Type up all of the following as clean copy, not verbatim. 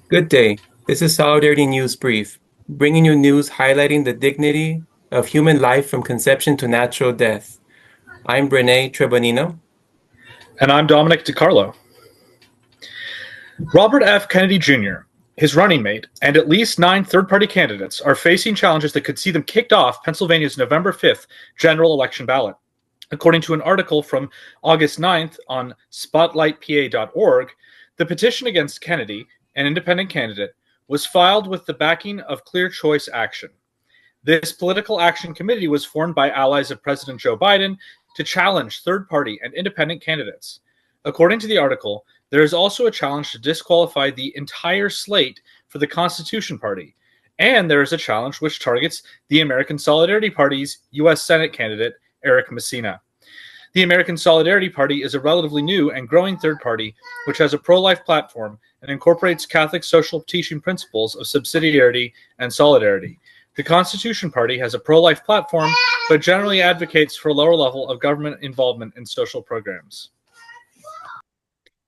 Good day. This is Solidarity News Brief, bringing you news highlighting the dignity of human life from conception to natural death. I'm Rene Trabanino. And I'm Dominic Carlo. Robert F. Kennedy Jr., his running mate, and at least 9 third-party candidates are facing challenges that could see them kicked off Pennsylvania's November 5th general election ballot. According to an article from August 9th on spotlightpa.org, the petition against Kennedy, an independent candidate, was filed with the backing of Clear Choice Action. This political action committee was formed by allies of President Joe Biden to challenge third-party and independent candidates. According to the article, there is also a challenge to disqualify the entire slate for the Constitution Party, and there is a challenge which targets the American Solidarity Party's U.S. Senate candidate, Eric Messina. The American Solidarity Party is a relatively new and growing third party which has a pro-life platform and incorporates Catholic social teaching principles of subsidiarity and solidarity. The Constitution Party has a pro-life platform, but generally advocates for a lower level of government involvement in social programs.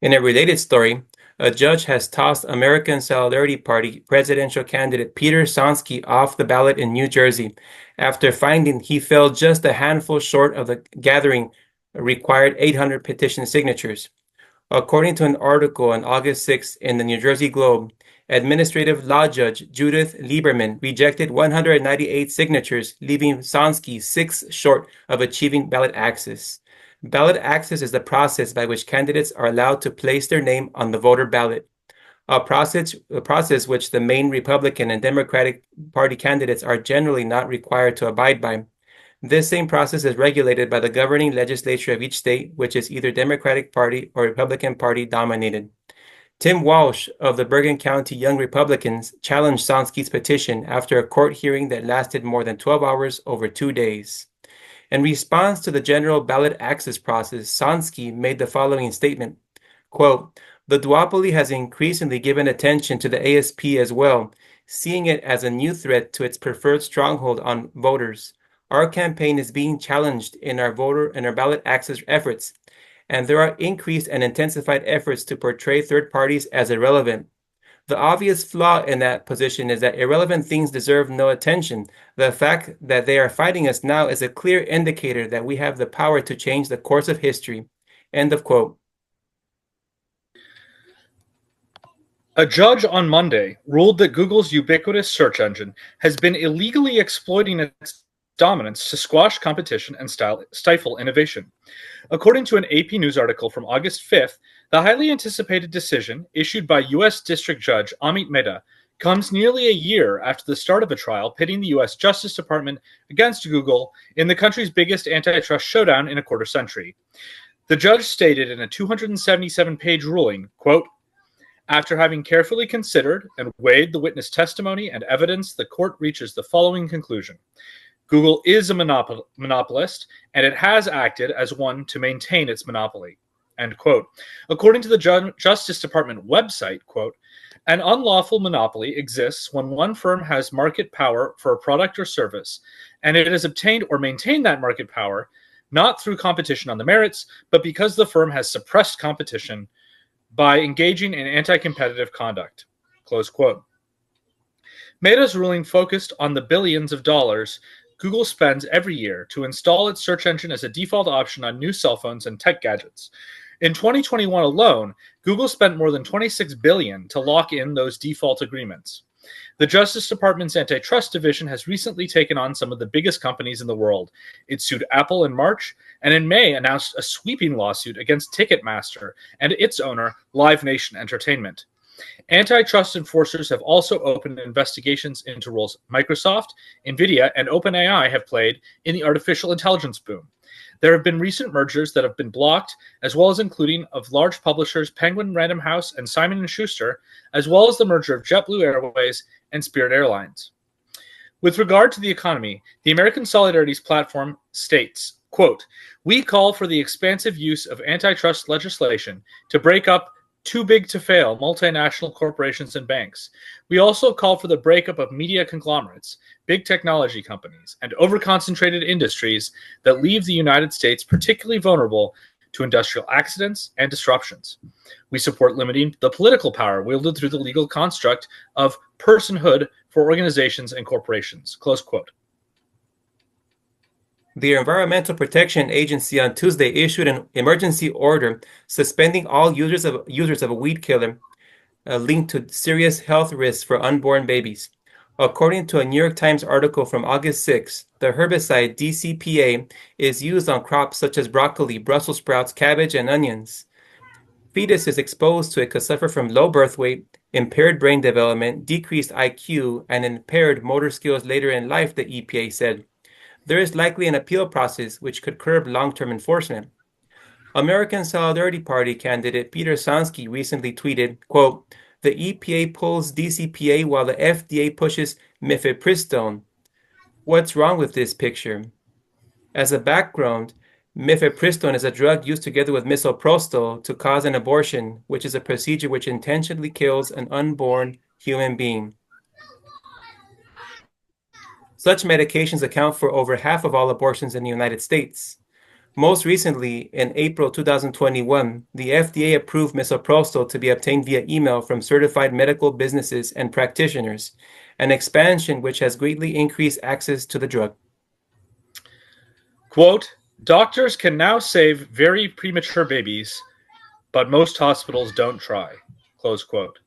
In a related story, a judge has tossed American Solidarity Party presidential candidate Peter Sonski off the ballot in New Jersey after finding he fell just a handful short of the gathering required 800 petition signatures. According to an article on August 6 in the New Jersey Globe, Administrative Law Judge Judith Lieberman rejected 198 signatures, leaving Sonski 6 short of achieving ballot access. Ballot access is the process by which candidates are allowed to place their name on the voter ballot, a process which the main Republican and Democratic Party candidates are generally not required to abide by. This same process is regulated by the governing legislature of each state, which is either Democratic Party or Republican Party dominated. Tim Walsh of the Bergen County Young Republicans challenged Sonski's petition after a court hearing that lasted more than 12 hours over 2 days. In response to the general ballot access process, Sonski made the following statement, quote, "The duopoly has increasingly given attention to the ASP as well, seeing it as a new threat to its preferred stronghold on voters. Our campaign is being challenged in our ballot access efforts, and there are increased and intensified efforts to portray third parties as irrelevant. The obvious flaw in that position is that irrelevant things deserve no attention. The fact that they are fighting us now is a clear indicator that we have the power to change the course of history." End of quote. A judge on Monday ruled that Google's ubiquitous search engine has been illegally exploiting its dominance to squash competition and stifle innovation. According to an AP News article from August 5th, the highly anticipated decision issued by U.S. District Judge Amit Mehta comes nearly a year after the start of a trial pitting the U.S. Justice Department against Google in the country's biggest antitrust showdown in a quarter century. The judge stated in a 277-page ruling, quote, "After having carefully considered and weighed the witness testimony and evidence, the court reaches the following conclusion. Google is a monopolist, and it has acted as one to maintain its monopoly." End quote. According to the Justice Department website, quote, "An unlawful monopoly exists when one firm has market power for a product or service, and it has obtained or maintained that market power not through competition on the merits, but because the firm has suppressed competition by engaging in anti-competitive conduct." Close quote. Meta's ruling focused on the billions of dollars Google spends every year to install its search engine as a default option on new cell phones and tech gadgets. In 2021 alone, Google spent more than $26 billion to lock in those default agreements. The Justice Department's antitrust division has recently taken on some of the biggest companies in the world. It sued Apple in March, and in May announced a sweeping lawsuit against Ticketmaster and its owner, Live Nation Entertainment. Antitrust enforcers have also opened investigations into roles Microsoft, Nvidia, and OpenAI have played in the artificial intelligence boom. There have been recent mergers that have been blocked, as well as including of large publishers Penguin Random House and Simon & Schuster, as well as the merger of JetBlue Airways and Spirit Airlines. With regard to the economy, the American Solidarity's platform states, quote, "We call for the expansive use of antitrust legislation to break up too big to fail multinational corporations and banks. We also call for the breakup of media conglomerates, big technology companies, and overconcentrated industries that leave the United States particularly vulnerable to industrial accidents and disruptions. We support limiting the political power wielded through the legal construct of personhood for organizations and corporations. Close quote. The Environmental Protection Agency on Tuesday issued an emergency order suspending all users of a weed killer linked to serious health risks for unborn babies. According to a New York Times article from August 6, the herbicide DCPA is used on crops such as broccoli, Brussels sprouts, cabbage, and onions. Fetuses exposed to it could suffer from low birth weight, impaired brain development, decreased IQ, and impaired motor skills later in life, the EPA said. There is likely an appeal process which could curb long-term enforcement. American Solidarity Party candidate Peter Sonski recently tweeted, quote, "The EPA pulls DCPA while the FDA pushes mifepristone. What's wrong with this picture?" As a background, mifepristone is a drug used together with misoprostol to cause an abortion, which is a procedure which intentionally kills an unborn human being. Such medications account for over half of all abortions in the United States. Most recently, in April 2021, the FDA approved misoprostol to be obtained via email from certified medical businesses and practitioners, an expansion which has greatly increased access to the drug. Quote, "Doctors can now save very premature babies, but most hospitals don't try." Close quote.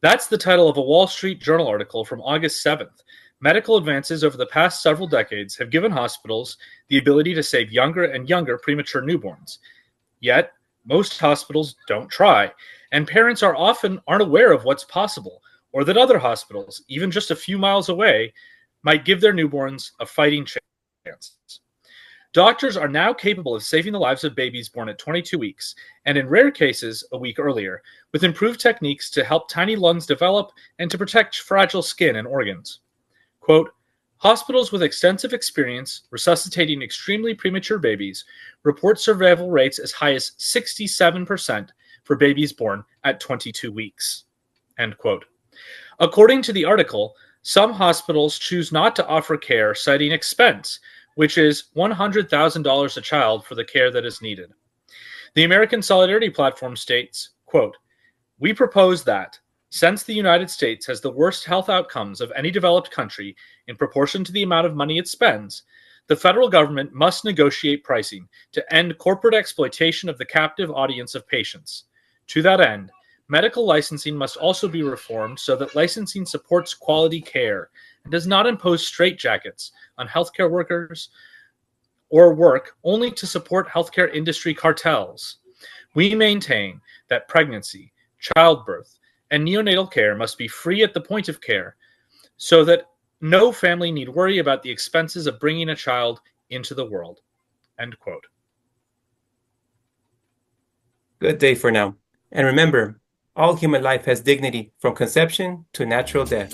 That's the title of a Wall Street Journal article from August 7th. Medical advances over the past several decades have given hospitals the ability to save younger and younger premature newborns. Yet, most hospitals don't try, and parents aren't aware of what's possible, or that other hospitals, even just a few miles away, might give their newborns a fighting chance. Doctors are now capable of saving the lives of babies born at 22 weeks, and in rare cases, a week earlier, with improved techniques to help tiny lungs develop and to protect fragile skin and organs. Quote, "Hospitals with extensive experience resuscitating extremely premature babies report survival rates as high as 67% for babies born at 22 weeks. End quote. According to the article, some hospitals choose not to offer care citing expense, which is $100,000 a child for the care that is needed. The American Solidarity Platform states, quote, "We propose that, since the United States has the worst health outcomes of any developed country in proportion to the amount of money it spends, the federal government must negotiate pricing to end corporate exploitation of the captive audience of patients. To that end, medical licensing must also be reformed so that licensing supports quality care and does not impose straitjackets on healthcare workers or work only to support healthcare industry cartels. We maintain that pregnancy, childbirth, and neonatal care must be free at the point of care so that no family need worry about the expenses of bringing a child into the world." End quote. Good day for now. And remember, all human life has dignity from conception to natural death.